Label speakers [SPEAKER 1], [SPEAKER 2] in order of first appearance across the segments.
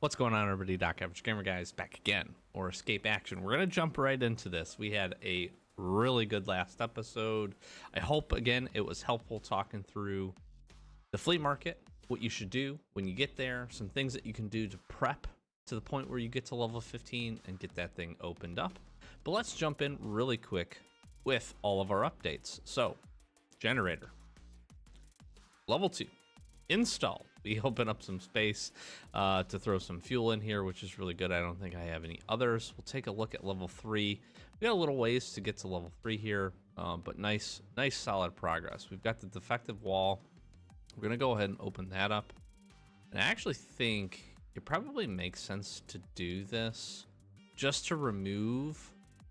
[SPEAKER 1] What's going on, everybody? Doc Average Gamer Guys back again, or Escape Action. We're going to jump right into this. We had a really good last episode. I hope, again, it was helpful talking through the flea market, what you should do when you get there, some things that you can do to prep to the point where you get to level 15 and get that thing opened up. But let's jump in really quick with all of our updates. So, generator, level 2, installed. We open up some space to throw some fuel in here, which is really good. I don't think I have any others. We'll take a look at level 3. We got a little ways to get to level 3 here, but nice solid progress. We've got the defective wall. We're gonna go ahead and open that up. And I actually think it probably makes sense to do this just to remove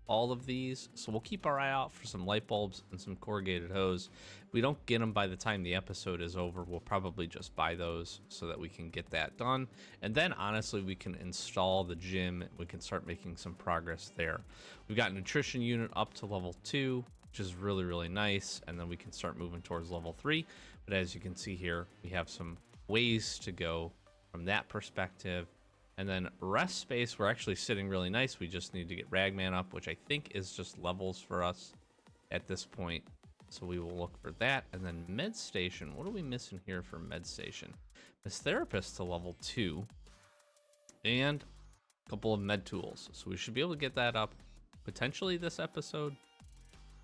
[SPEAKER 1] all of these. So we'll keep our eye out for some light bulbs and some corrugated hose. If we don't get them by the time the episode is over, we'll probably just buy those so that we can get that done. And then honestly, we can install the gym. We can start making some progress there. We've got a nutrition unit up to level 2, which is really nice. And then we can start moving towards level 3. But as you can see here, we have some ways to go from that perspective. And then rest space, we're actually sitting really nice. We just need to get Ragman up, which I think is just levels for us at this point. So we will look for that. And then med station, what are we missing here for med station? This therapist to level 2 and a couple of med tools. So we should be able to get that up potentially this episode,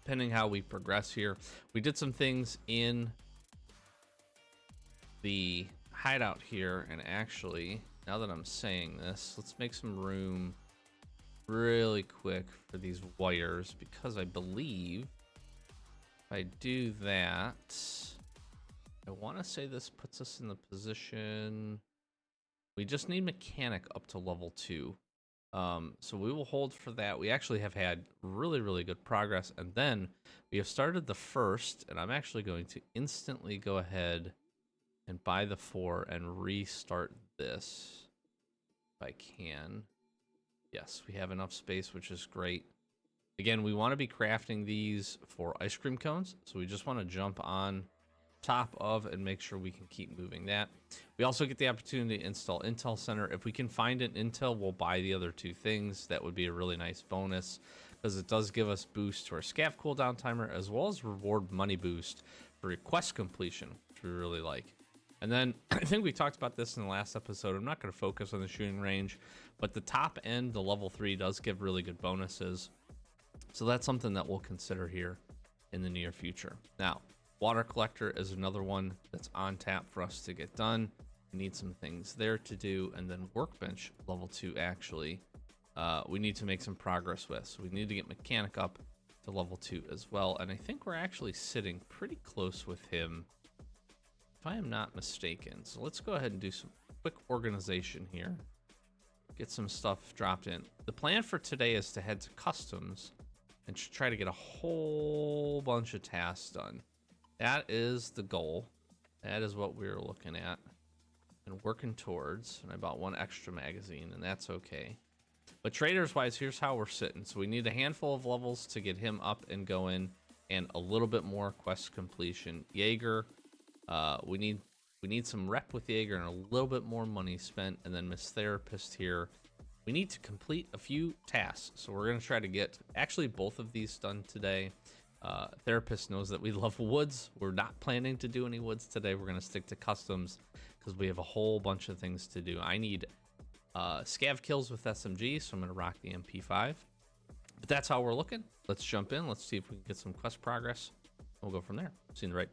[SPEAKER 1] depending how we progress here. We did some things in the hideout here, and actually, now that I'm saying this, let's make some room really quick for these wires, because I believe if I do that, I want to say this puts us in the position we just need mechanic up to level 2. So we will hold for that. We actually have had really good progress, and then we have started the first, and I'm actually going to instantly go ahead and buy the 4 and restart this if I can. Yes, we have enough space, which is great. Again, we want to be crafting these for ice cream cones, so we just want to jump on top of and make sure we can keep moving that. We also get the opportunity to install Intel Center. If we can find an Intel, we'll buy the other 2 things. That would be a really nice bonus, because it does give us boost to our scav cooldown timer, as well as reward money boost for quest completion, which we really like. And then I think we talked about this in the last episode. I'm not going to focus on the shooting range, but the top end, the level 3, does give really good bonuses. So that's something that we'll consider here in the near future. Now, water collector is another one that's on tap for us to get done. We need some things there to do. And then workbench level 2, actually, we need to make some progress with. So we need to get mechanic up to level 2 as well. And I think we're actually sitting pretty close with him, if I am not mistaken. So let's go ahead and do some quick organization here. Get some stuff dropped in. The plan for today is to head to customs and try to get a whole bunch of tasks done. That is the goal. That is what we're looking at and working towards. And I bought 1 extra magazine, and that's okay. But traders wise, here's how we're sitting. So we need a handful of levels to get him up and going, and a little bit more quest completion. Jaeger, we need some rep with Jaeger and a little bit more money spent. And then Miss Therapist here, we need to complete a few tasks. So we're going to try to get actually both of these done today. Therapist knows that we love woods. We're not planning to do any woods today. We're going to stick to customs because we have a whole bunch of things to do. I need scav kills with SMG, so I'm going to rock the MP5. But that's how we're looking. Let's jump in. Let's see if we can get some quest progress. We'll go from there. See you in the right.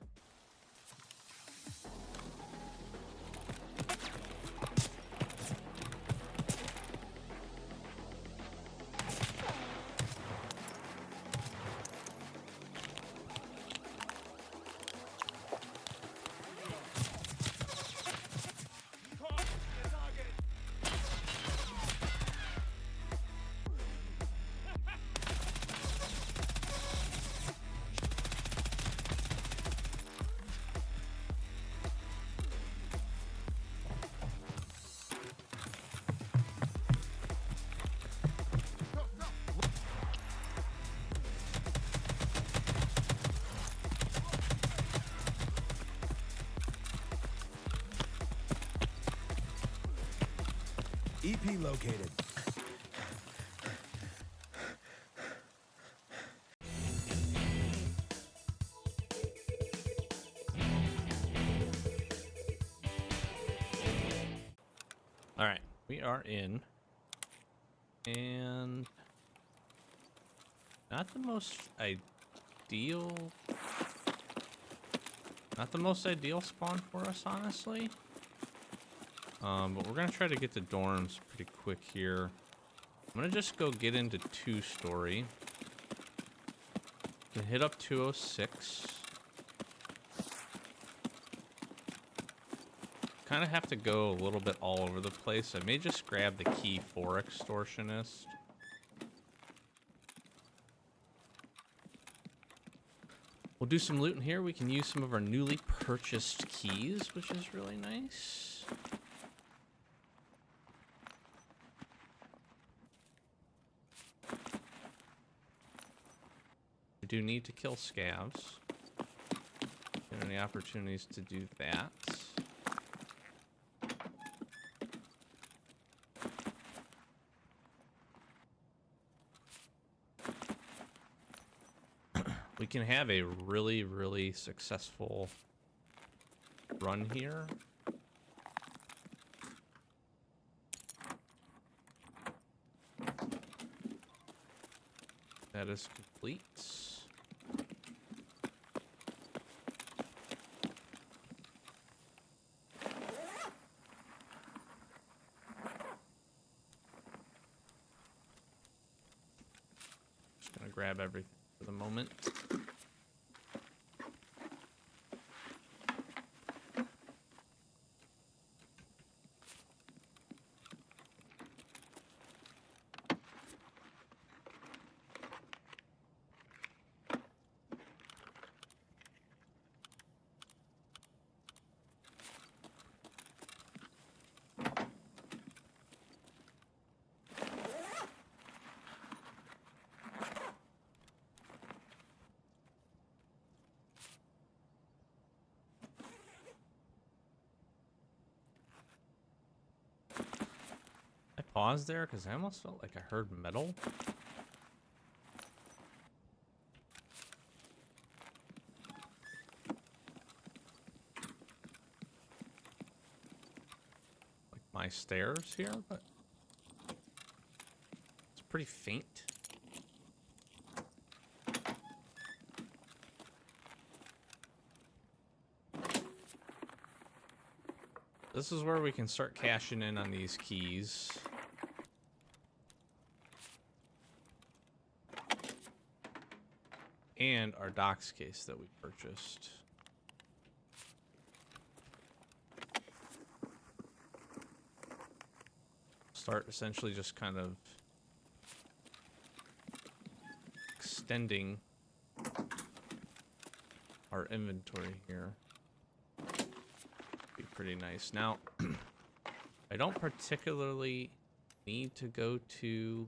[SPEAKER 2] EP located.
[SPEAKER 1] All right, we are in, and not the most ideal spawn for us, honestly. But we're gonna try to get to dorms pretty quick here. I'm gonna just go get into 2-story. Can hit up 206. Kind of have to go a little bit all over the place. I may just grab the key for extortionist. We'll do some looting here. We can use some of our newly purchased keys, which is really nice. We do need to kill scavs. Get any opportunities to do that. We can have a really, really successful run here. That is complete. Just gonna grab everything for the moment. Pause there because I almost felt like I heard metal. Like my stairs here, but it's pretty faint. This is where we can start cashing in on these keys. And our docs case that we purchased. Start essentially just kind of extending our inventory here. Be pretty nice. Now, I don't particularly need to go to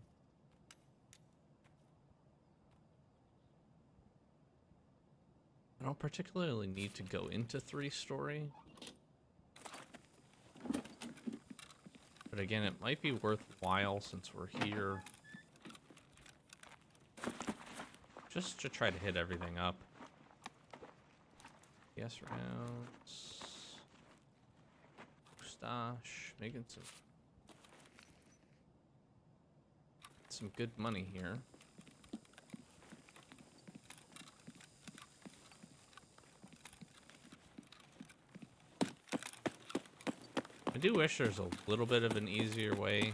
[SPEAKER 1] into 3-story. But again, it might be worthwhile since we're here. Just to try to hit everything up. Yes, rounds. Mustache. Making some good money here. I do wish there's a little bit of an easier way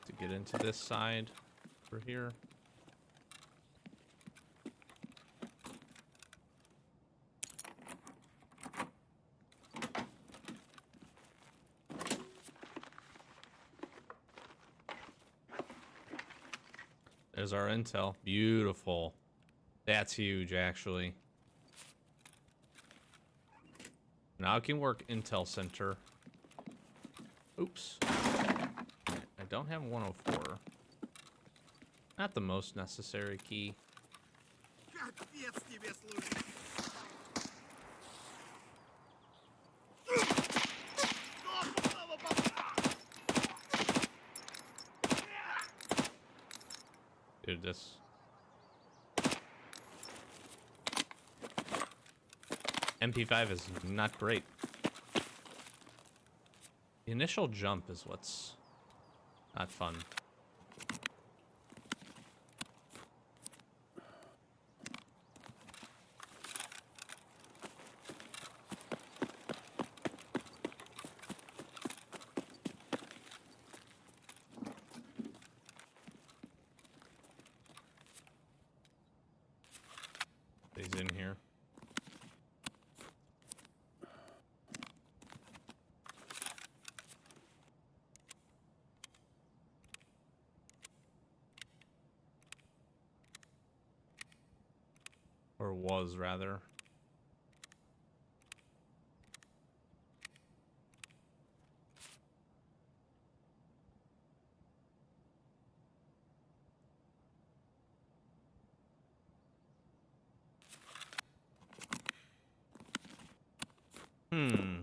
[SPEAKER 1] to get into this side over here. There's our intel. Beautiful. That's huge, actually. Now I can work Intel Center. Oops. I don't have 104. Not the most necessary key. this. MP5 is not great. The initial jump is what's not fun. He's in here. Or was, rather. Hmm.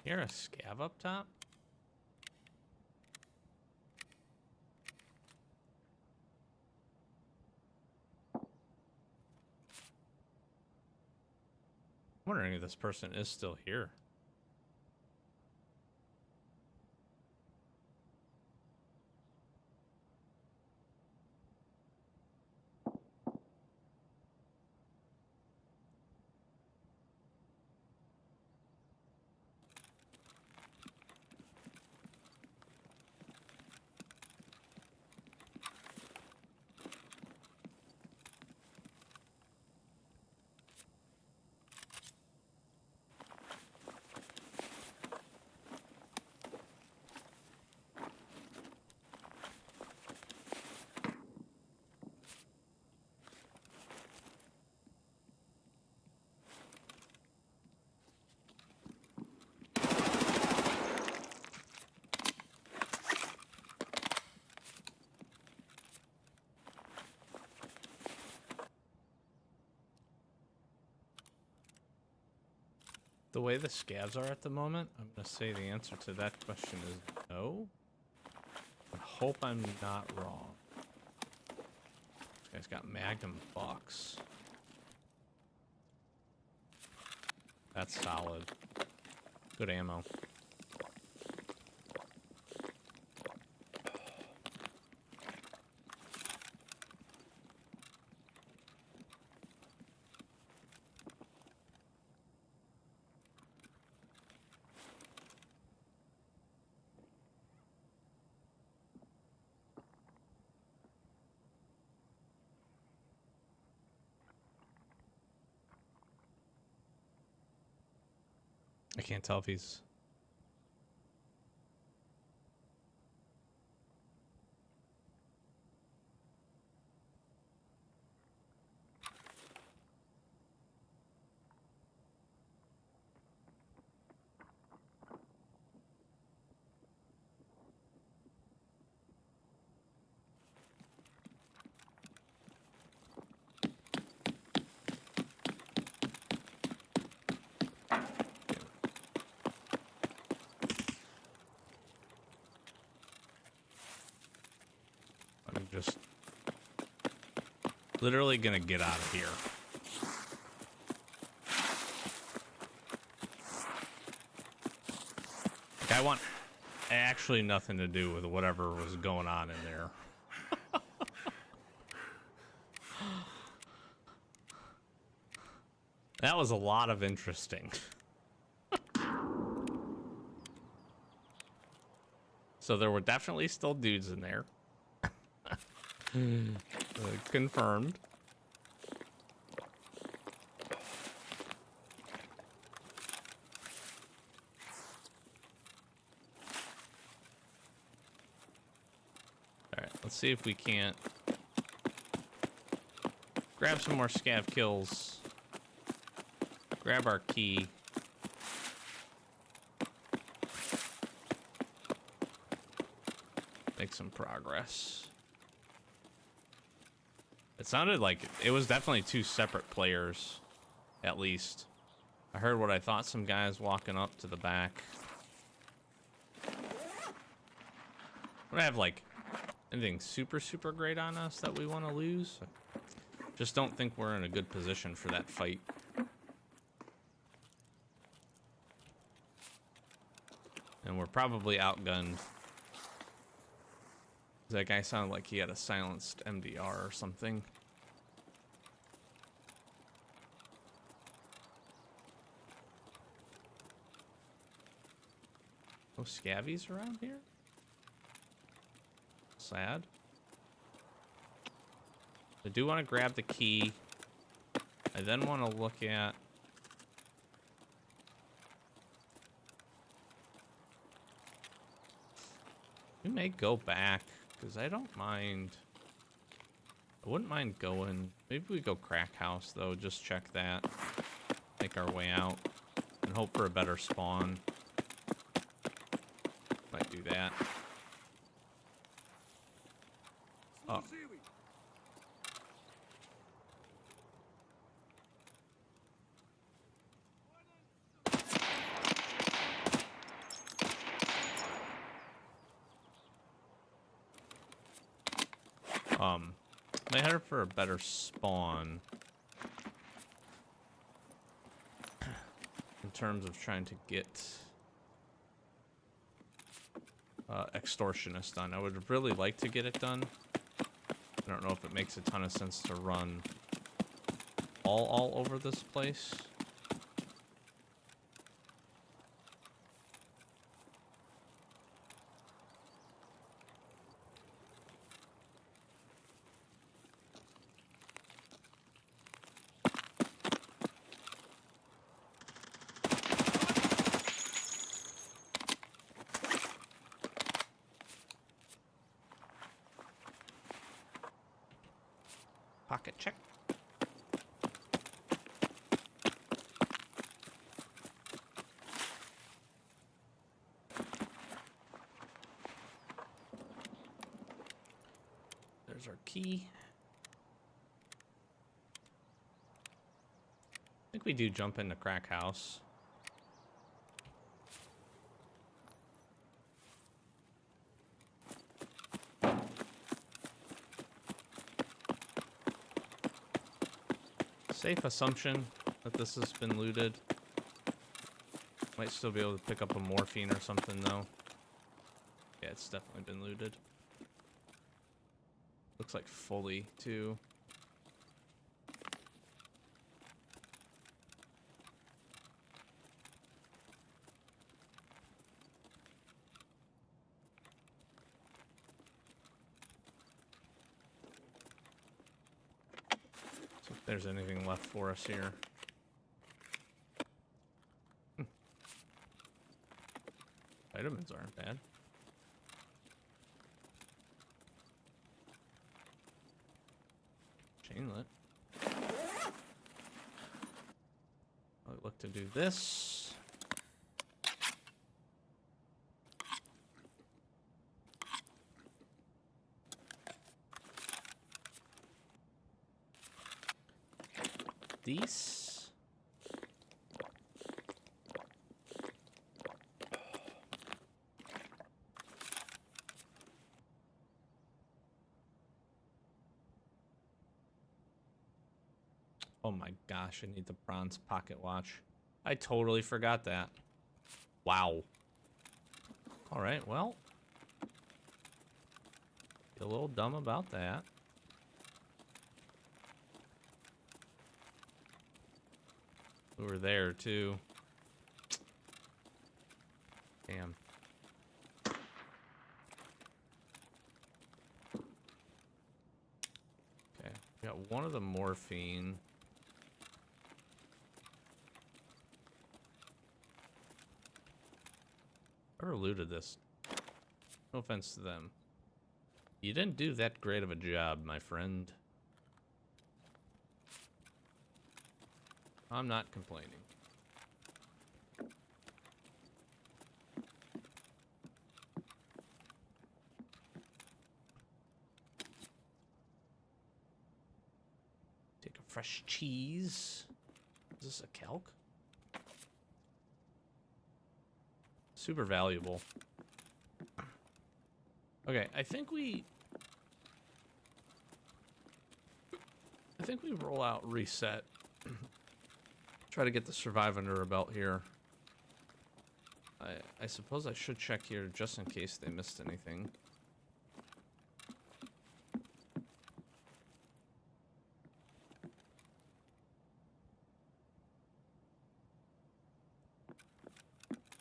[SPEAKER 1] Hear a scav up top? I'm wondering if this person is still here. The way the scavs are at the moment, I'm going to say the answer to that question is no. I hope I'm not wrong. This guy's got Magnum Bucks. That's solid. Good ammo. I can't tell if he's... I'm just literally gonna get out of here. Like, I want actually nothing to do with whatever was going on in there. That was a lot of interesting. So there were definitely still dudes in there. Confirmed. Alright, let's see if we can't grab some more scav kills. Grab our key. Make some progress. It sounded like it was definitely two separate players, at least. I heard what I thought, some guys walking up to the back. We don't have like anything super great on us that we want to lose. Just don't think we're in a good position for that fight. And we're probably outgunned. That guy sounded like he had a silenced MDR or something. No scavies around here? Sad. I do want to grab the key. I then want to look at... We may go back, because I don't mind... I wouldn't mind going... Maybe we go crack house, though. Just check that. Make our way out. And hope for a better spawn. Might do that. Oh. I headed for a better spawn in terms of trying to get extortionist done. I would really like to get it done. I don't know if it makes a ton of sense to run all over this place. Pocket check. There's our key. I think we do jump into crack house. Safe assumption that this has been looted. Might still be able to pick up a morphine or something though. Yeah, it's definitely been looted. Looks like fully too. So if there's anything left for us here. Vitamins aren't bad. Chainlet. I'll look to do this. These. Oh my gosh, I need the bronze pocket watch. I totally forgot that. Wow. All right, well. Be a little dumb about that. We were there too. Damn. Got one of the morphine. Whoever looted this. No offense to them. You didn't do that great of a job, my friend. I'm not complaining. Take a fresh cheese. Is this a calc? Super valuable. Okay, I think we roll out reset. Try to get the survive under our belt here. I suppose I should check here just in case they missed anything.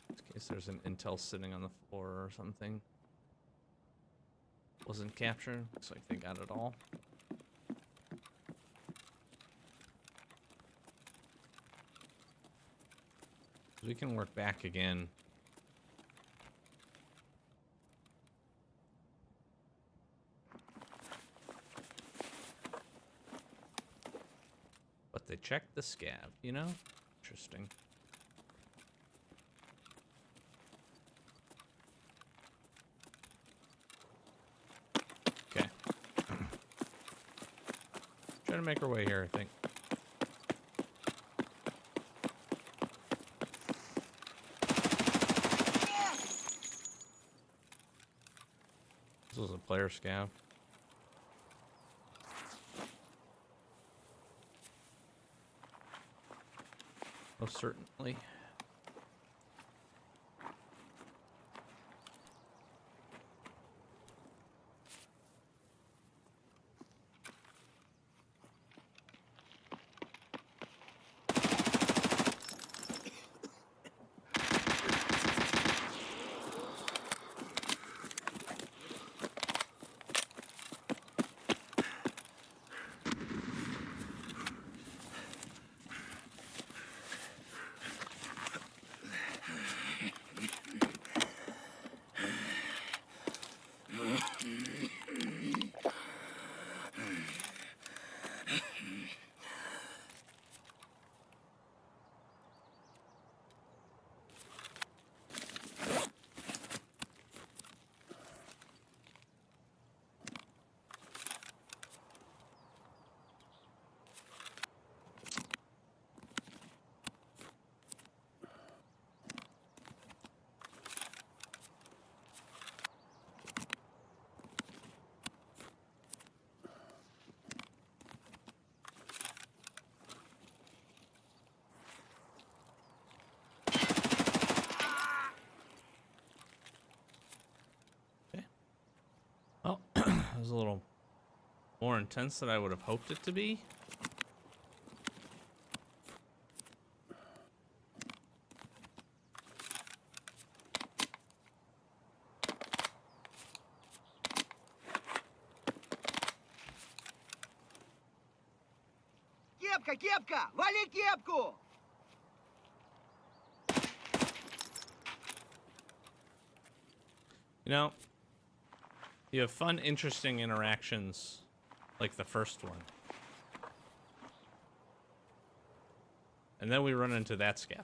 [SPEAKER 1] In case there's an intel sitting on the floor or something. Wasn't captured. Looks like they got it all. We can work back again. But they checked the scav, you know? Interesting. Okay. Trying to make our way here, I think. This was a player scav. Most certainly. Well, it was a little more intense than I would have hoped it to be.
[SPEAKER 2] Кепка, кепка! Вали кепку!
[SPEAKER 1] You know, you have fun, interesting interactions like the first one. And then we run into that scav.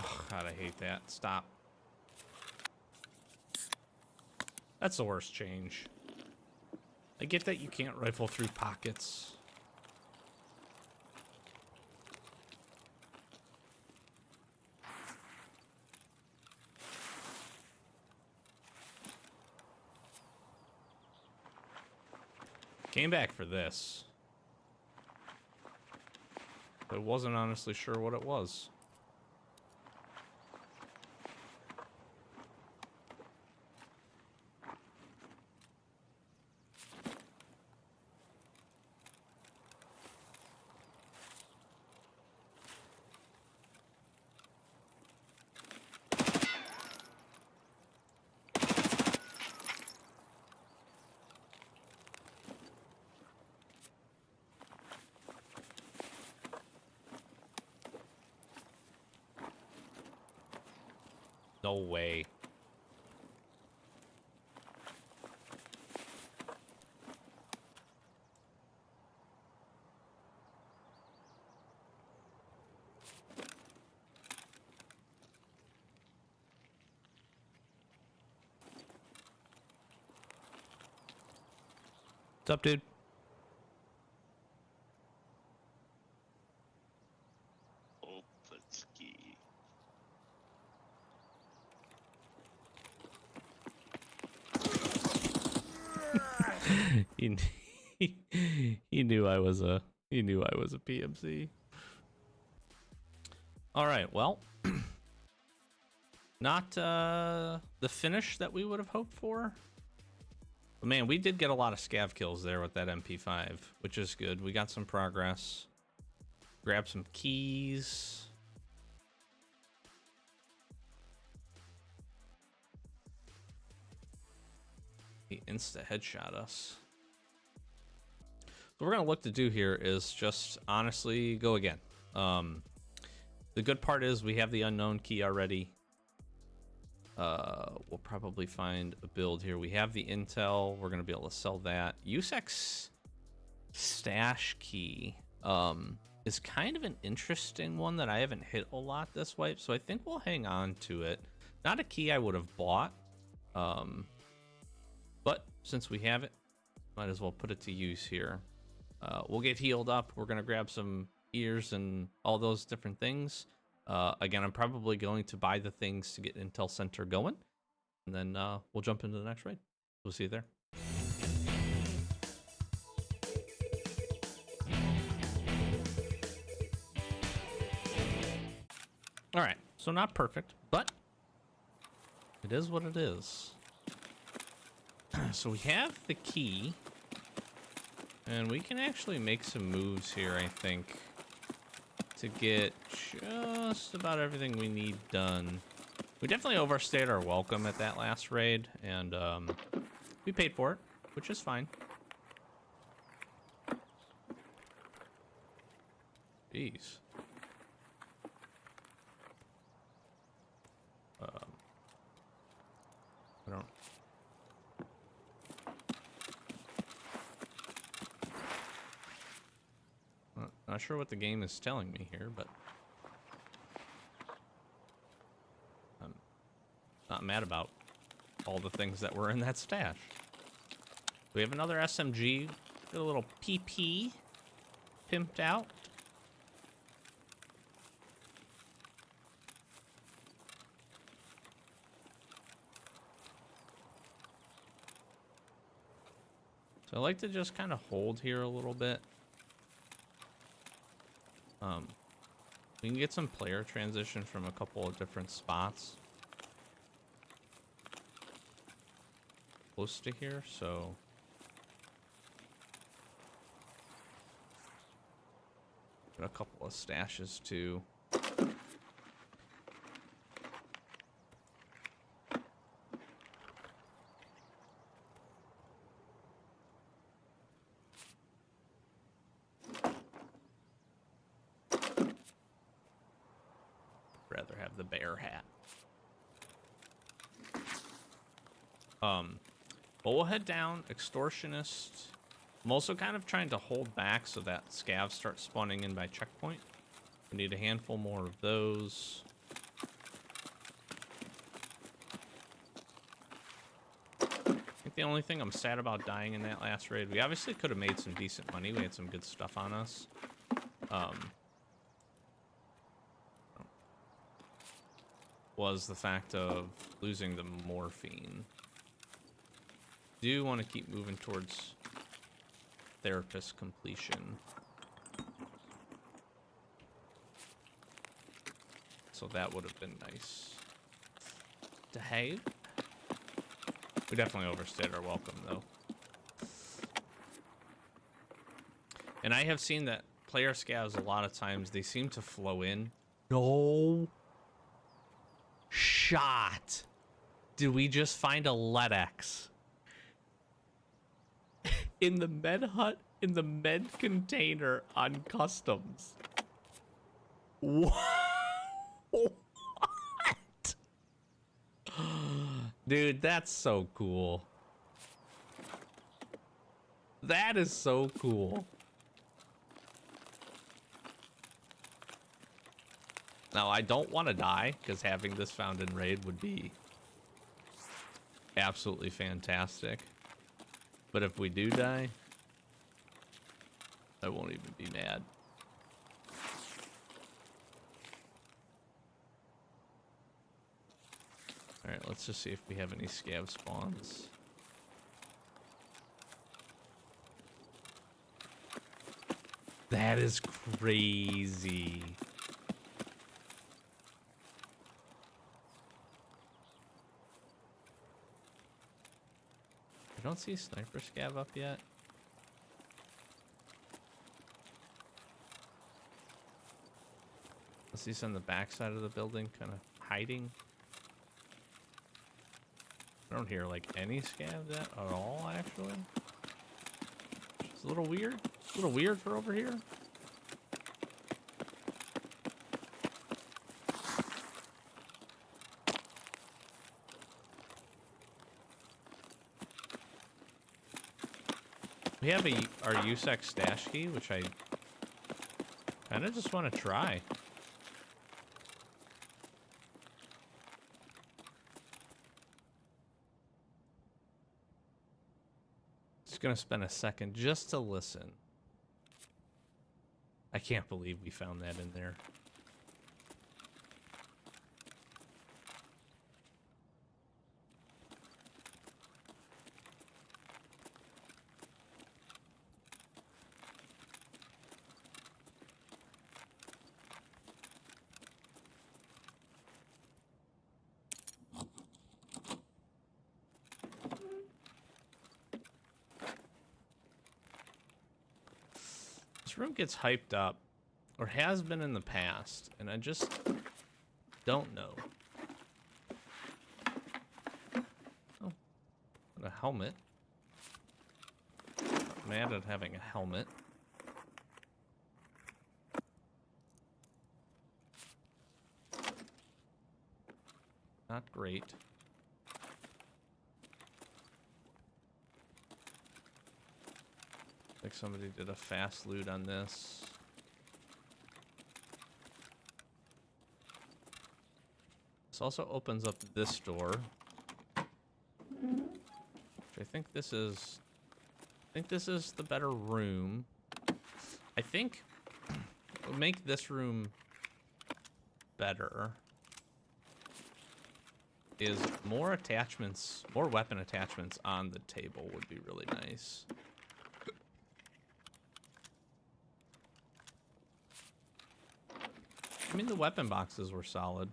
[SPEAKER 1] Oh, God, I hate that. Stop. That's the worst change. I get that you can't rifle through pockets. Came back for this. I wasn't honestly sure what it was. No way. What's up, dude?
[SPEAKER 3] Oh, let's ski.
[SPEAKER 1] he, he knew I was a PMC. All right, well, not the finish that we would have hoped for. But man, we did get a lot of scav kills there with that MP5, which is good. We got some progress. Grab some keys. He insta headshot us. What we're gonna look to do here is just honestly go again. The good part is we have the unknown key already. We'll probably find a build here. We have the intel. We're gonna be able to sell that. USEX stash key is kind of an interesting one that I haven't hit a lot this wipe, so I think we'll hang on to it. Not a key I would have bought, but since we have it, might as well put it to use here. We'll get healed up. We're gonna grab some ears and all those different things. Again, I'm probably going to buy the things to get Intel Center going, and then we'll jump into the next raid. We'll see you there. All right, so not perfect, but it is what it is. So we have the key, and we can actually make some moves here, I think, to get just about everything we need done. We definitely overstayed our welcome at that last raid, and we paid for it, which is fine. Jeez. I don't... Not sure what the game is telling me here, but I'm not mad about all the things that were in that stash. We have another SMG, got a little PP pimped out. So I like to just kind of hold here a little bit. We can get some player transition from a couple of different spots close to here, so got a couple of stashes too. Rather have the bear hat. But we'll head down. Extortionist. I'm also kind of trying to hold back so that scavs start spawning in by checkpoint. We need a handful more of those. I think the only thing I'm sad about dying in that last raid, we obviously could have made some decent money. We had some good stuff on us. Was the fact of losing the morphine. Do want to keep moving towards therapist completion. So that would have been nice to have. We definitely overstayed our welcome, though. And I have seen that player scavs a lot of times, they seem to flow in. No shot. Did we just find a LEDX? In the med hut, in the med container on customs. What? What? Dude, that's so cool. That is so cool. Now, I don't want to die, because having this found in raid would be absolutely fantastic. But if we do die, I won't even be mad. Alright, let's just see if we have any scav spawns. That is crazy. I don't see sniper scav up yet. I see some on the back side of the building, kind of hiding. I don't hear like any scavs at all, actually. It's a little weird. A little weird for over here. We have our USEC stash key, which I kind of just want to try. Just gonna spend a second just to listen. I can't believe we found that in there. This room gets hyped up, or has been in the past, and I just don't know. Oh, a helmet. I'm mad at having a helmet. Not great. Like somebody did a fast loot on this. This also opens up this door. Which I think this is the better room. I think what would make this room better is more attachments, more weapon attachments on the table would be really nice. I mean, the weapon boxes were solid.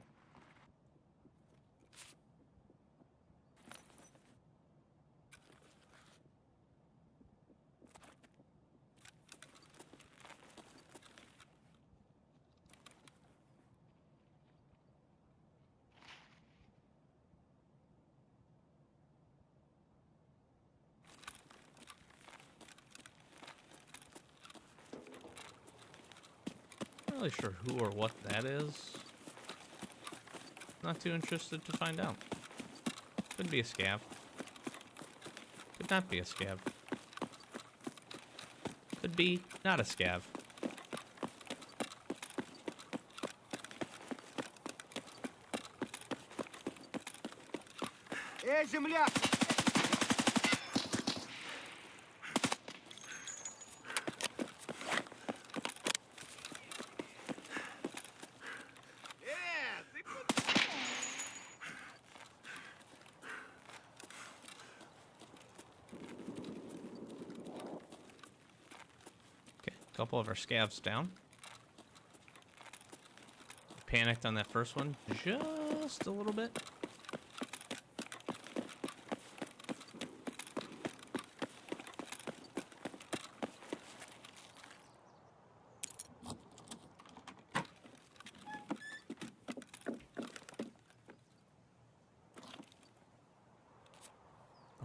[SPEAKER 1] Not really sure who or what that is. Not too interested to find out. Could be a scav. Could not be a scav. Could be not a scav.
[SPEAKER 2] Эй, земляк!
[SPEAKER 1] A couple of our scavs down. Panicked on that first one just a little bit.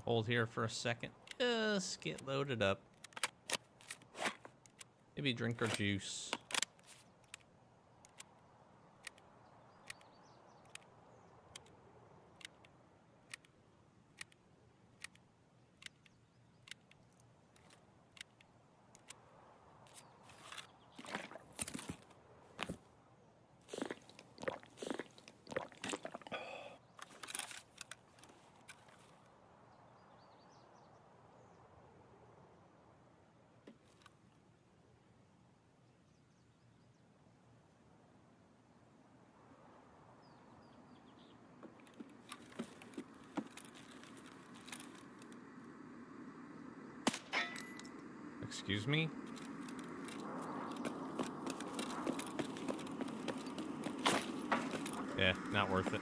[SPEAKER 1] Hold here for a second. Just get loaded up. Maybe drink our juice. Excuse me? Yeah, not worth it.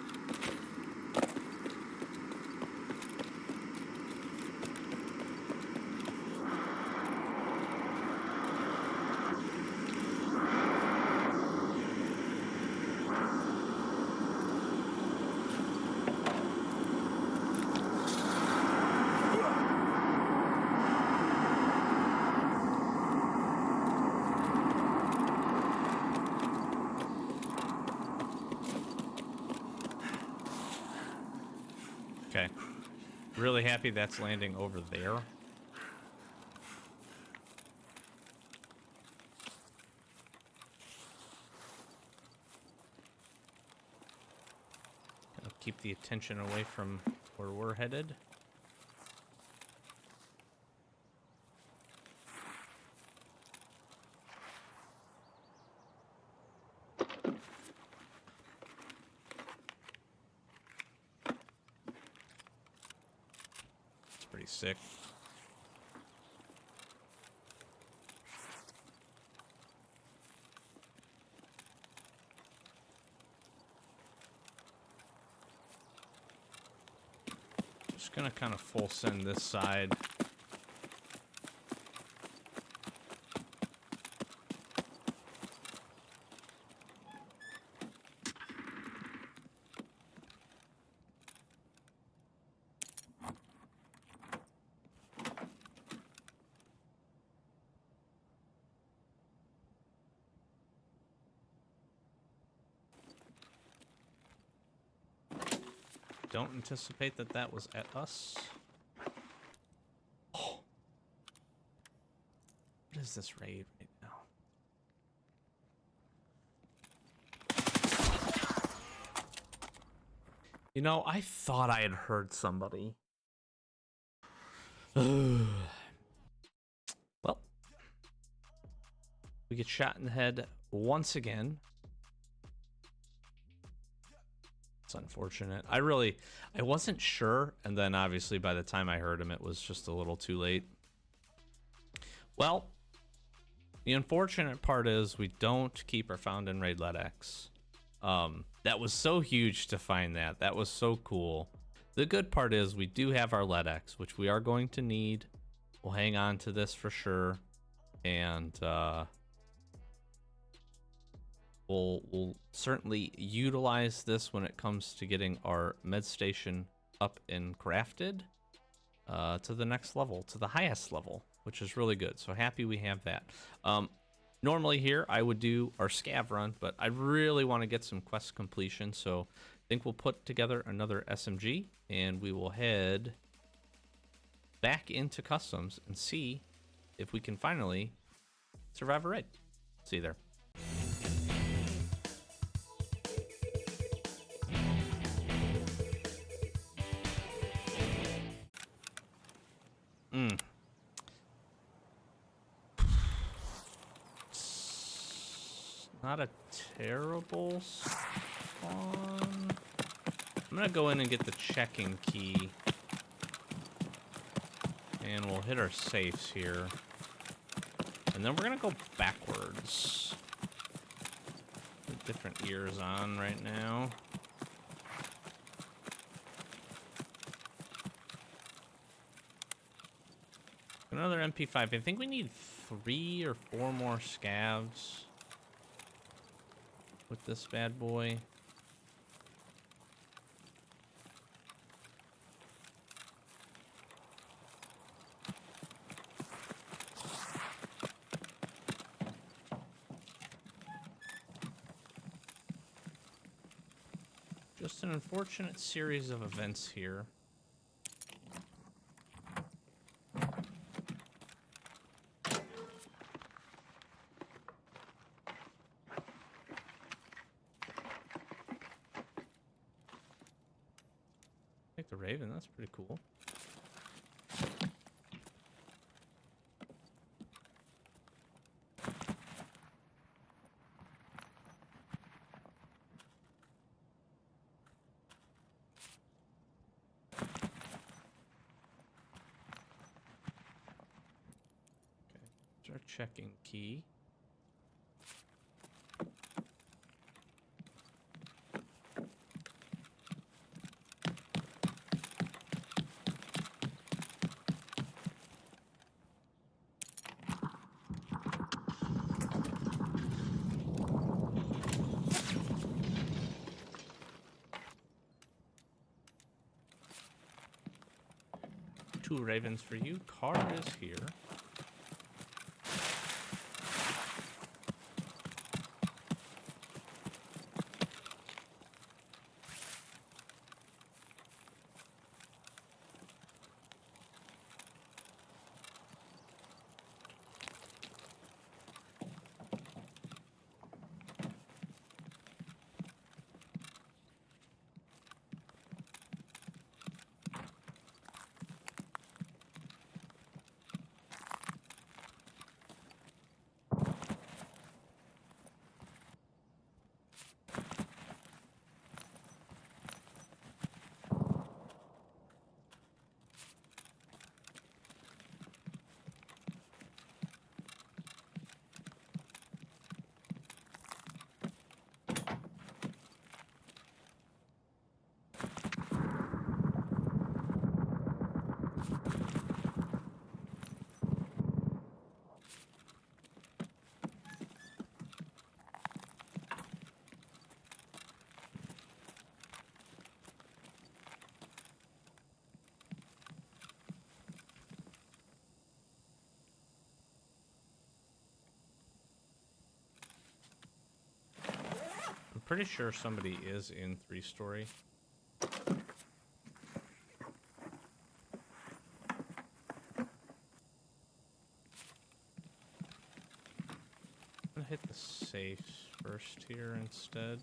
[SPEAKER 1] Okay. Really happy that's landing over there. Gonna keep the attention away from where we're headed. Pretty sick. Just gonna kind of full send this side. Don't anticipate that that was at us. Oh. What is this raid right now? You know, I thought I had heard somebody. Well, we get shot in the head once again. It's unfortunate. I wasn't sure, and then obviously by the time I heard him, it was just a little too late. Well, the unfortunate part is we don't keep our found in raid LEDX. That was so huge to find that. That was so cool. The good part is we do have our LEDX, which we are going to need. We'll hang on to this for sure, and we'll certainly utilize this when it comes to getting our med station up and crafted to the next level, to the highest level, which is really good. So happy we have that. Normally here I would do our scav run, but I really want to get some quest completion. So I think we'll put together another SMG and we will head back into customs and see if we can finally survive a raid. See you there. Not a terrible spawn. I'm gonna go in and get the checking key. And we'll hit our safes here. And then we're gonna go backwards. With different ears on right now. Another MP5. I think we need 3 or 4 more scavs with this bad boy. Just an unfortunate series of events here. Take the Raven, that's pretty cool. Our checking key. Two Ravens for you. Car is here. I'm pretty sure somebody is in 3-story. I'm gonna hit the safes first here instead.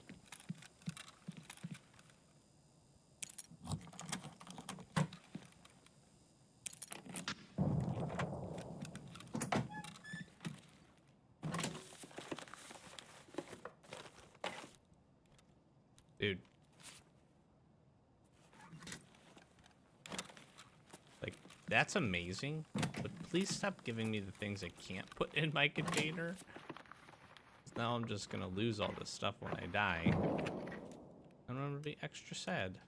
[SPEAKER 1] Dude. Like, that's amazing, but please stop giving me the things I can't put in my container. Now I'm just gonna lose all this stuff when I die. And I'm gonna be extra sad.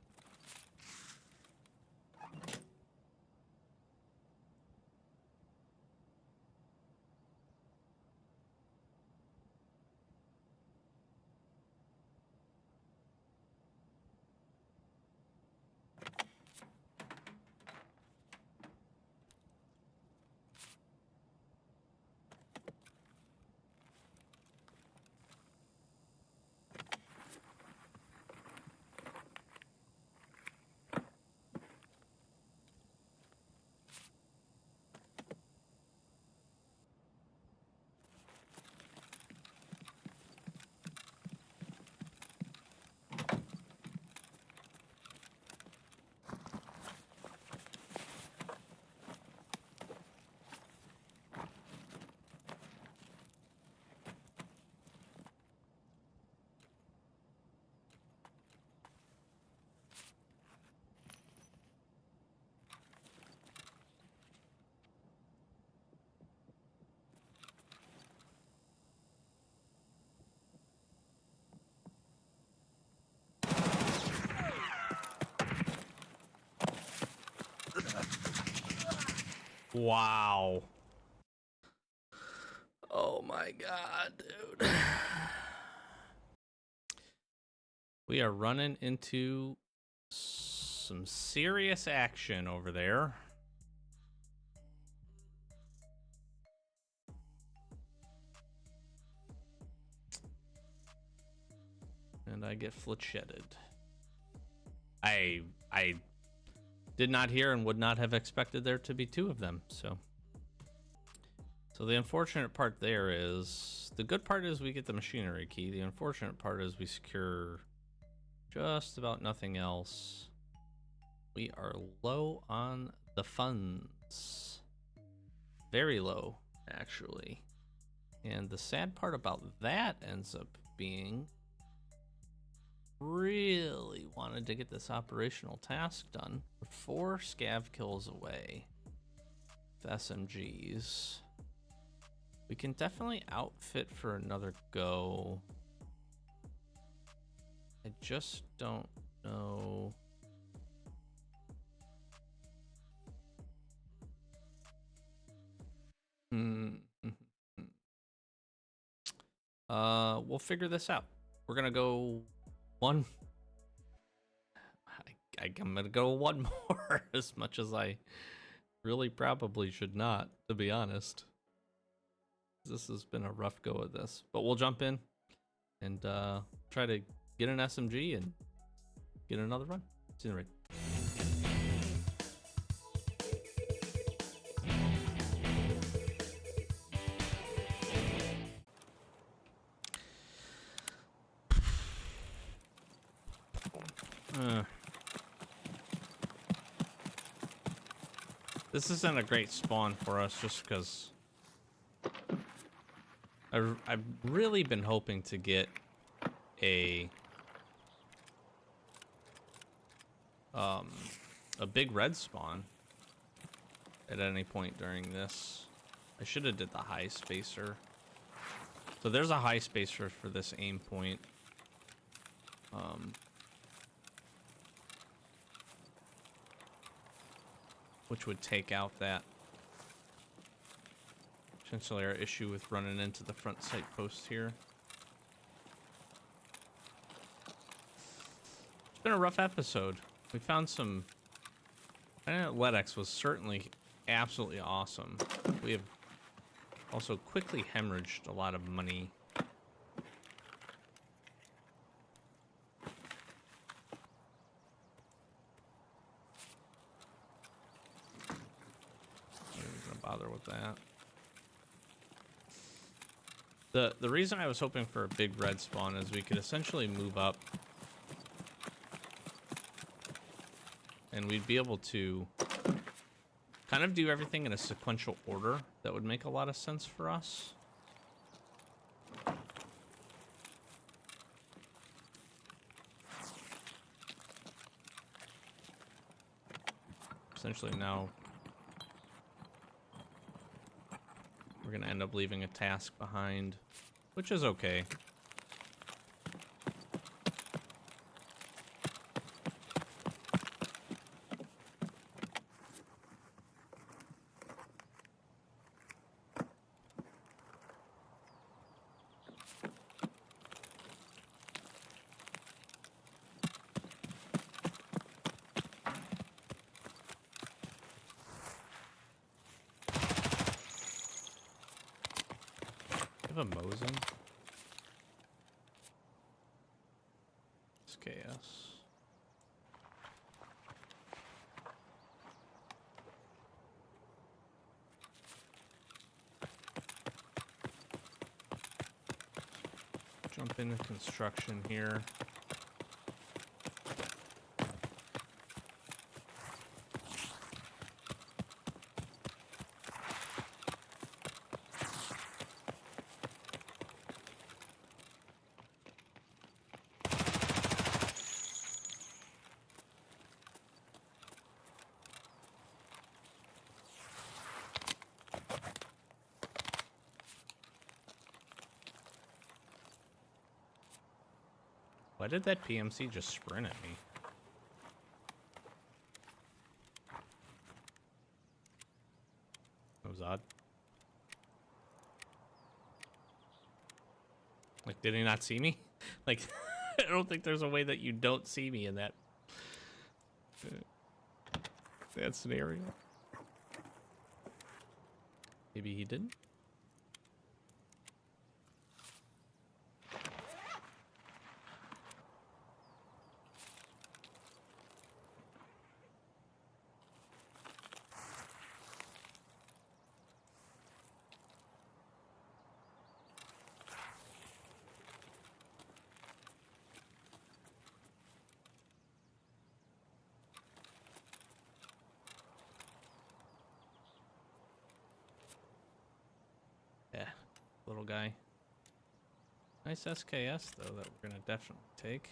[SPEAKER 1] Wow. Oh my god, dude. We are running into some serious action over there. And I get fletchetted. I did not hear and would not have expected there to be two of them, so the unfortunate part there is, the good part is we get the machinery key. The unfortunate part is we secure just about nothing else. We are low on the funds. Very low, actually. And the sad part about that ends up being, really wanted to get this operational task done. We're 4 scav kills away with SMGs. We can definitely outfit for another go. I just don't know. We'll figure this out. We're gonna go one. I'm gonna go one more, as much as I really probably should not, to be honest. This has been a rough go of this, but we'll jump in and try to get an SMG and get another run. See you in the raid. This isn't a great spawn for us, just because I've really been hoping to get a big red spawn at any point during this. I should have did the high spacer. So there's a high spacer for this aim point. Which would take out that potentially our issue with running into the front sight post here. It's been a rough episode. We found some. I know LEDX was certainly absolutely awesome. We have also quickly hemorrhaged a lot of money. Bother with that. The reason I was hoping for a big red spawn is we could essentially move up and we'd be able to kind of do everything in a sequential order that would make a lot of sense for us. Essentially now we're going to end up leaving a task behind, which is okay. A Mosin. It's chaos. Jump into construction here. Why did that PMC just sprint at me? was odd. Like, did he not see me? Like, I don't think there's a way that you don't see me in that scenario. Maybe he didn't. Yeah, little guy. Nice SKS though that we're gonna definitely take.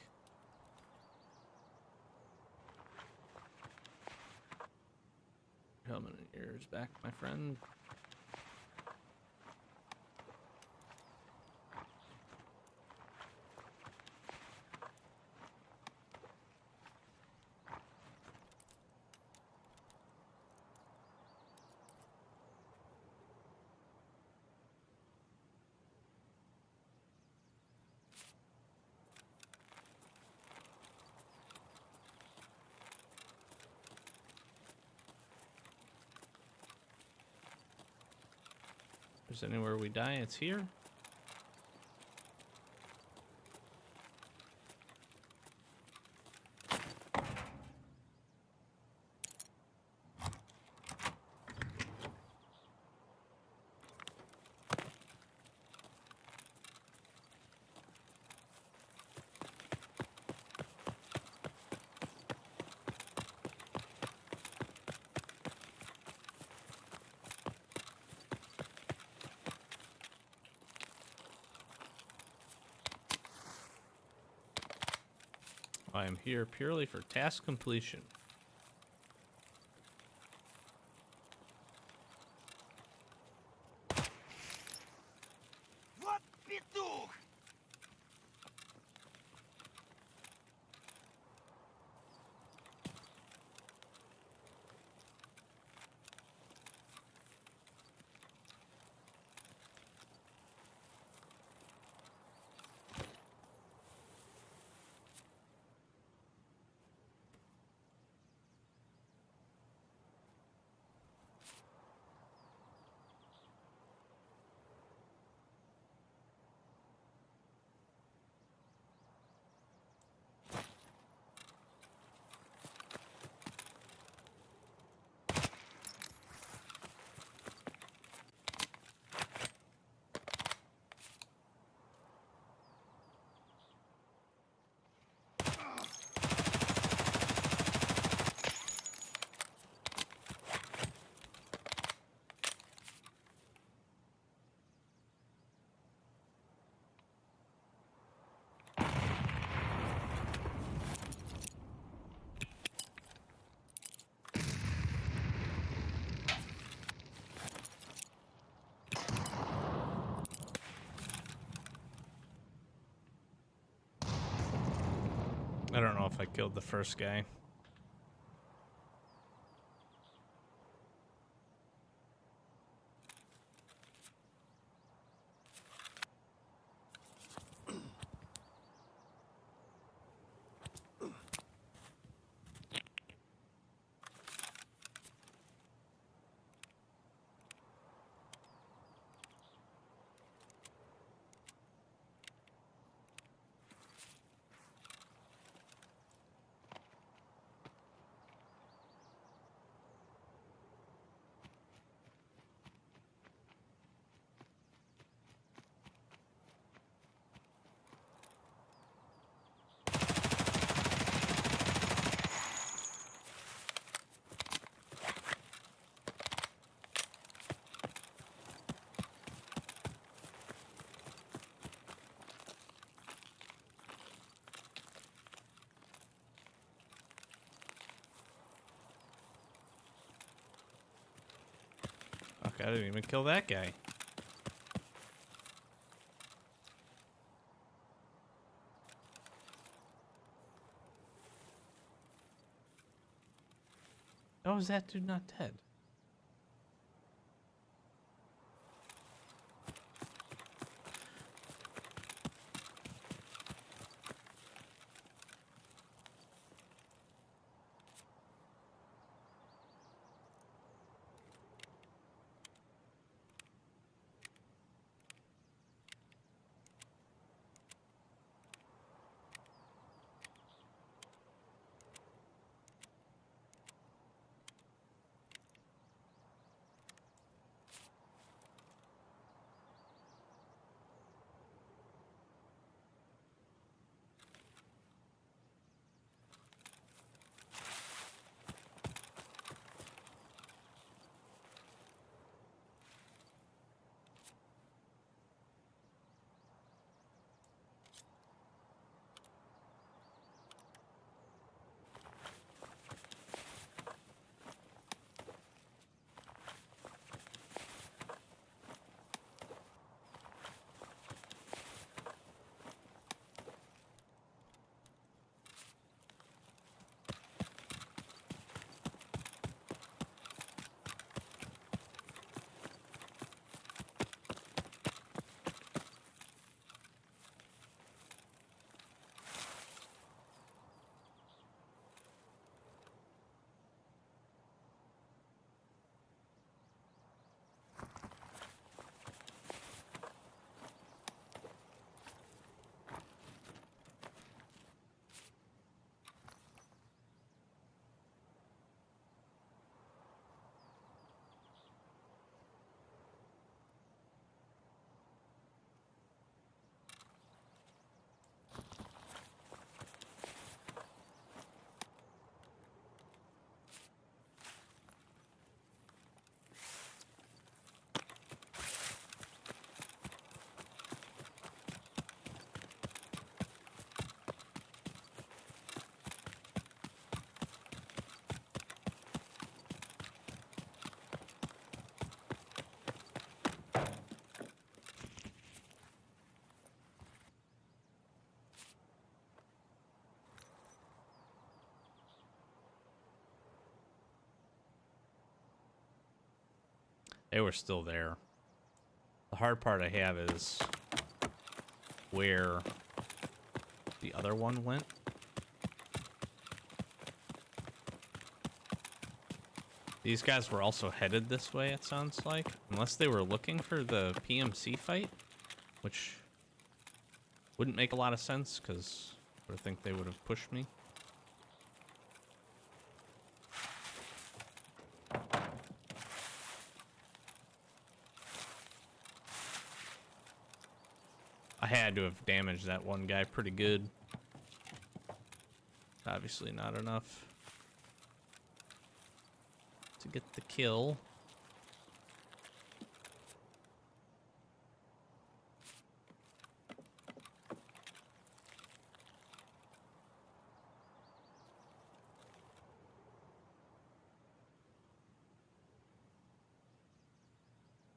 [SPEAKER 1] Helmet and ears back, my friend. If there's anywhere we die, it's here. I am here purely for task completion.
[SPEAKER 2] Вот петух!
[SPEAKER 1] I don't know if I killed the first guy. Fuck, I didn't even kill that guy. How is that dude not dead? They were still there. The hard part I have is where the other one went. These guys were also headed this way, it sounds like. Unless they were looking for the PMC fight, which wouldn't make a lot of sense, because I would think they would have pushed me. I had to have damaged that one guy pretty good. Obviously not enough to get the kill.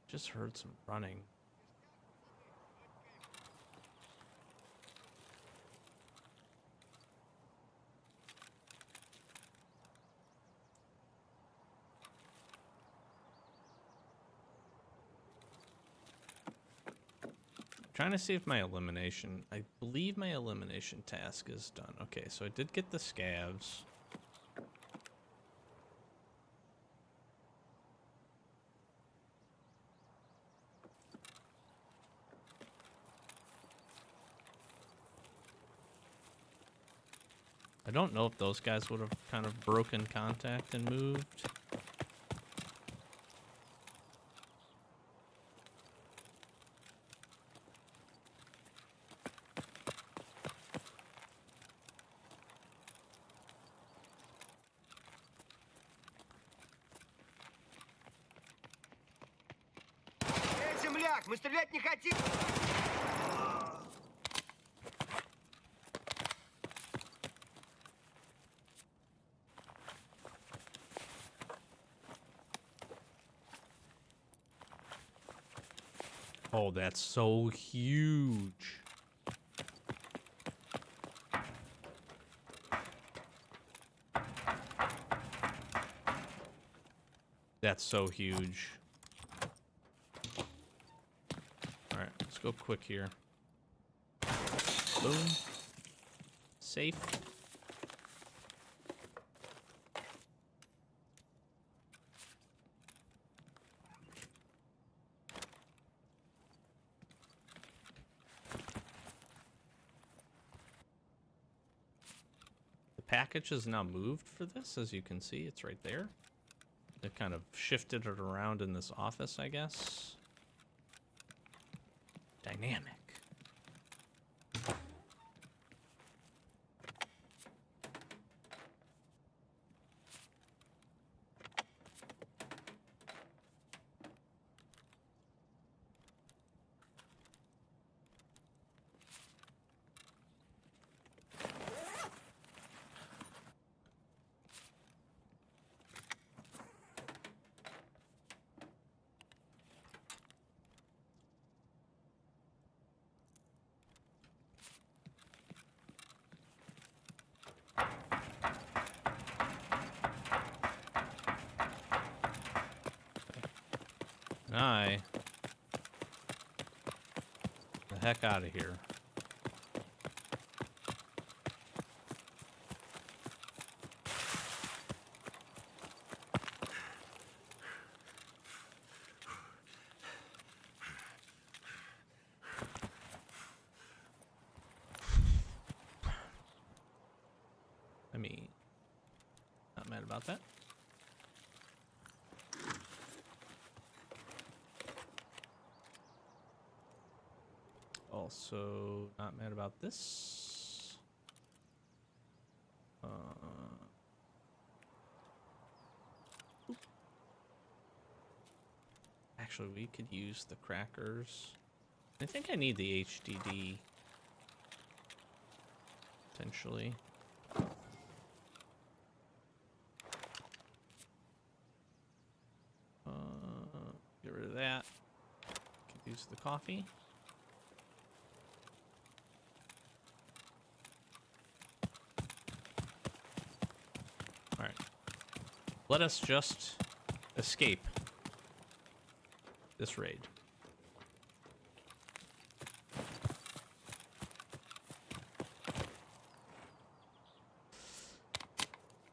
[SPEAKER 1] Just heard some running. Trying to see if my elimination, I believe my elimination task is done. Okay, so I did get the scavs. I don't know if those guys would have kind of broken contact and moved.
[SPEAKER 2] Эй, земляк, мы стрелять не хотим!
[SPEAKER 1] Oh, that's so huge. That's so huge. All right, let's go quick here. Boom. Safe. The package is now moved for this, as you can see, it's right there. They've kind of shifted it around in this office, I guess. Dynamic. And the heck out of here. I mean, not mad about that. Also, not mad about this. Actually, we could use the crackers. I think I need the HDD. Potentially. Get rid of that. Could use the coffee. Alright. Let us just escape. this raid.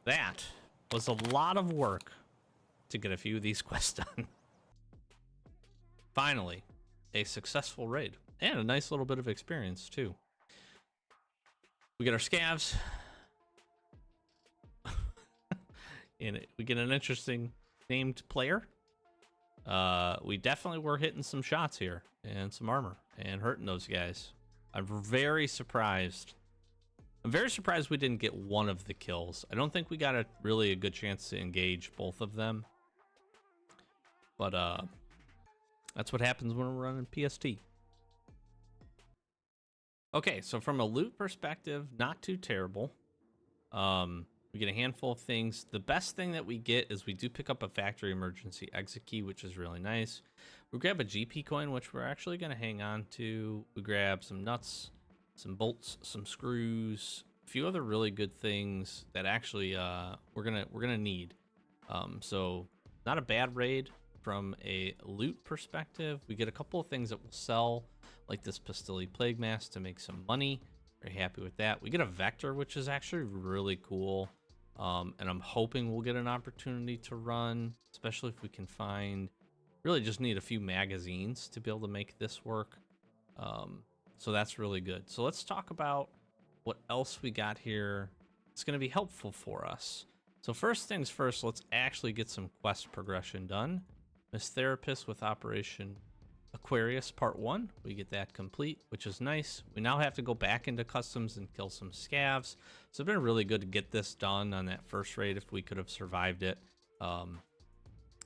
[SPEAKER 1] That was a lot of work to get a few of these quests done. Finally, a successful raid. And a nice little bit of experience, too. We get our scavs. And we get an interesting named player. We definitely were hitting some shots here. And some armor. And hurting those guys. I'm very surprised. I'm very surprised we didn't get one of the kills. I don't think we got really a good chance to engage both of them. But that's what happens when we're running PST. Okay, so from a loot perspective, not too terrible. We get a handful of things. The best thing that we get is we do pick up a factory emergency exit key, which is really nice. We grab a GP coin, which we're actually going to hang on to. We grab some nuts, some bolts, some screws, a few other really good things that actually we're gonna need. So not a bad raid from a loot perspective. We get a couple of things that will sell, like this Pastilli Plague Mask to make some money. Very happy with that. We get a Vector, which is actually really cool. And I'm hoping we'll get an opportunity to run, especially if we can find, really just need a few magazines to be able to make this work. So that's really good. So let's talk about what else we got here. It's going to be helpful for us. So first things first, let's actually get some quest progression done. Miss Therapist with Operation Aquarius Part 1. We get that complete, which is nice. We now have to go back into customs and kill some scavs. So it's been really good to get this done on that first raid if we could have survived it.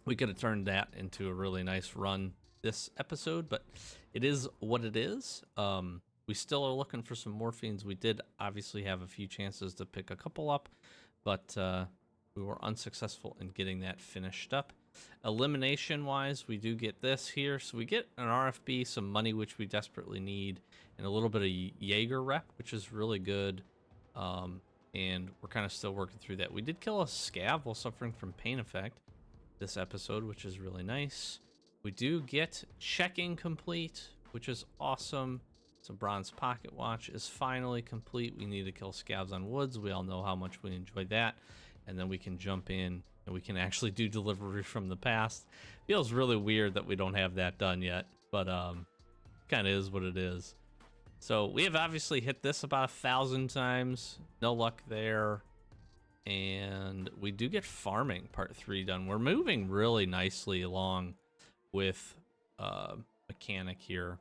[SPEAKER 1] We could have turned that into a really nice run this episode, but it is what it is. We still are looking for some morphines. We did obviously have a few chances to pick a couple up, but we were unsuccessful in getting that finished up. Elimination wise, we do get this here. So we get an RFB, some money, which we desperately need, and a little bit of Jaeger rep, which is really good. And we're kind of still working through that. We did kill a scav while suffering from pain effect this episode, which is really nice. We do get checking complete, which is awesome. So bronze pocket watch is finally complete. We need to kill scavs on woods. We all know how much we enjoy that. And then we can jump in and we can actually do delivery from the past. Feels really weird that we don't have that done yet, but kind of is what it is. So we have obviously hit this about 1,000 times. No luck there. And we do get farming part 3 done. We're moving really nicely along with mechanic here.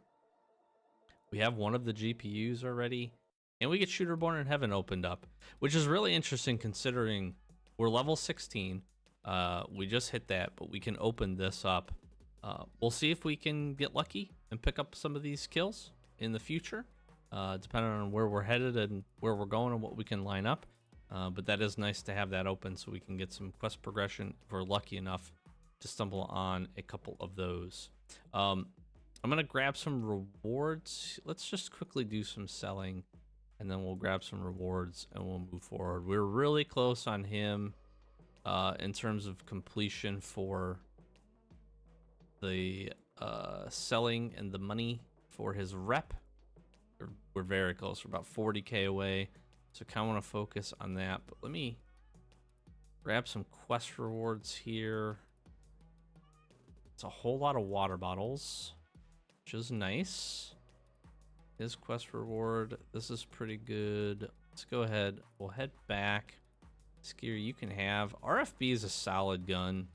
[SPEAKER 1] We have one of the GPUs already, and we get Shooter Born in Heaven opened up, which is really interesting considering we're level 16. We just hit that, but we can open this up. We'll see if we can get lucky and pick up some of these kills in the future, depending on where we're headed and where we're going and what we can line up. But that is nice to have that open so we can get some quest progression if we're lucky enough to stumble on a couple of those. I'm going to grab some rewards. Let's just quickly do some selling, and then we'll grab some rewards and we'll move forward. We're really close on him in terms of completion for the selling and the money for his rep. We're very close. We're about 40k away. So kind of want to focus on that. But let me grab some quest rewards here. It's a whole lot of water bottles, which is nice. His quest reward, this is pretty good. Let's go ahead. We'll head back. Skier, you can have. RFB is a solid gun,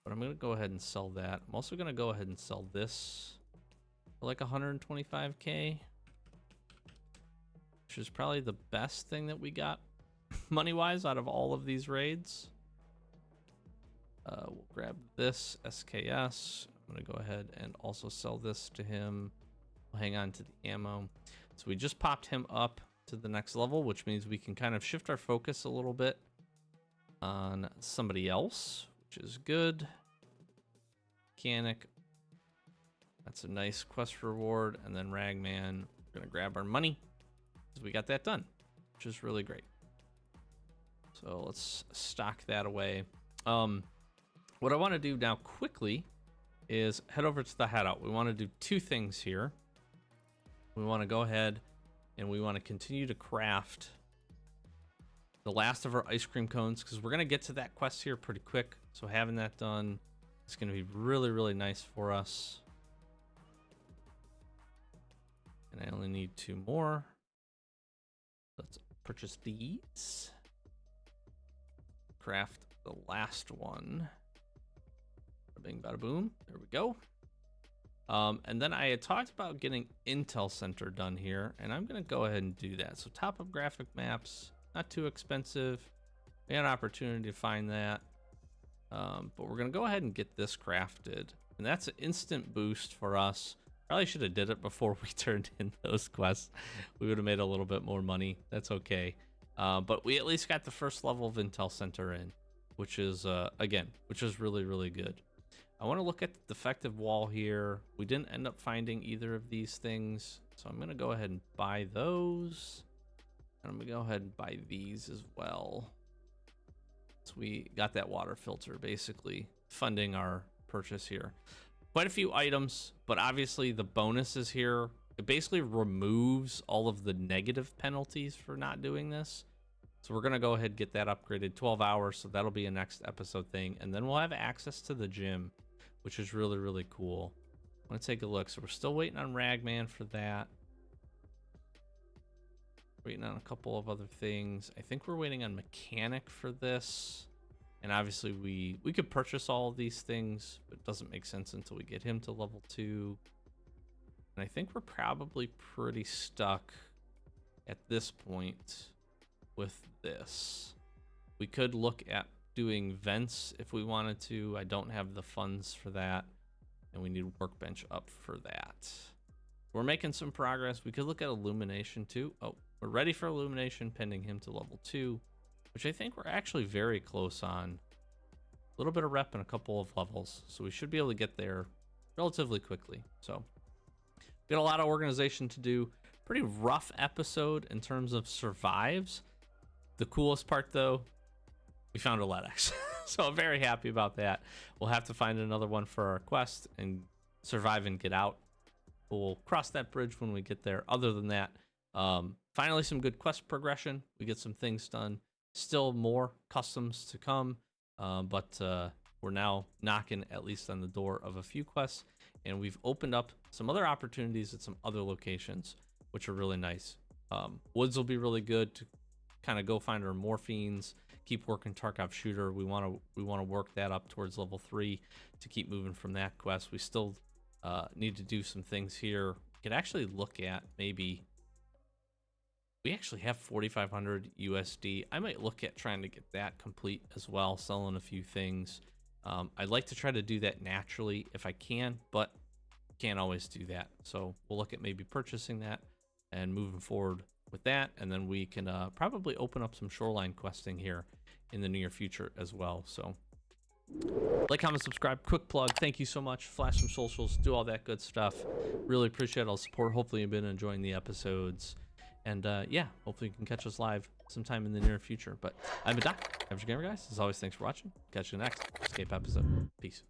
[SPEAKER 1] but I'm going to go ahead and sell that. I'm also going to go ahead and sell this for like 125k, which is probably the best thing that we got money-wise out of all of these raids. We'll grab this SKS. I'm going to go ahead and also sell this to him. We'll hang on to the ammo. So we just popped him up to the next level, which means we can kind of shift our focus a little bit on somebody else, which is good. Mechanic. That's a nice quest reward. And then Ragman, we're going to grab our money because we got that done, which is really great. So let's stock that away. What I want to do now quickly is head over to the hideout. We want to do two things here. We want to go ahead and we want to continue to craft the last of our ice cream cones, because we're going to get to that quest here pretty quick. So having that done is going to be really, really nice for us. And I only need 2 more. Let's purchase these. Craft the last one. Bada bing, bada boom. There we go. And then I had talked about getting Intel Center done here, and I'm going to go ahead and do that. So top of graphic maps, not too expensive. We had an opportunity to find that. But we're going to go ahead and get this crafted. And that's an instant boost for us. Probably should have did it before we turned in those quests. We would have made a little bit more money. That's okay. But we at least got the first level of Intel Center in, which is, again, which is really, really good. I want to look at the defective wall here. We didn't end up finding either of these things, so I'm going to go ahead and buy those. And I'm going to go ahead and buy these as well. So we got that water filter, basically funding our purchase here. Quite a few items, but obviously the bonuses here, it basically removes all of the negative penalties for not doing this. So we're going to go ahead and get that upgraded 12 hours. So that'll be a next episode thing. And then we'll have access to the gym, which is really, really cool. I want to take a look. So we're still waiting on Ragman for that. Waiting on a couple of other things. I think we're waiting on Mechanic for this. And obviously we could purchase all of these things, but it doesn't make sense until we get him to level 2. And I think we're probably pretty stuck at this point with this. We could look at doing vents if we wanted to. I don't have the funds for that, and we need workbench up for that. We're making some progress. We could look at illumination too. Oh, we're ready for illumination pending him to level 2, which I think we're actually very close on. A little bit of rep and a couple of levels, so we should be able to get there relatively quickly. So we got a lot of organization to do. Pretty rough episode in terms of survives. The coolest part though, we found a LEDX. So I'm very happy about that. We'll have to find another one for our quest and survive and get out. We'll cross that bridge when we get there. Other than that, finally some good quest progression. We get some things done. Still more customs to come, but we're now knocking at least on the door of a few quests, and we've opened up some other opportunities at some other locations, which are really nice. Woods will be really good to kind of go find our morphines, keep working Tarkov shooter. We want to work that up towards level 3 to keep moving from that quest. We still need to do some things here. We could actually look at maybe, we actually have 4,500 USD. I might look at trying to get that complete as well, selling a few things. I'd like to try to do that naturally if I can, but can't always do that. So we'll look at maybe purchasing that and moving forward with that, and then we can probably open up some shoreline questing here in the near future as well. So like, comment, subscribe, quick plug. Thank you so much. Flash some socials, do all that good stuff. Really appreciate all the support. Hopefully you've been enjoying the episodes, and yeah, hopefully you can catch us live sometime in the near future. But I'm a Doc, Average Gamer, guys. As always, thanks for watching. Catch you next escape episode. Peace.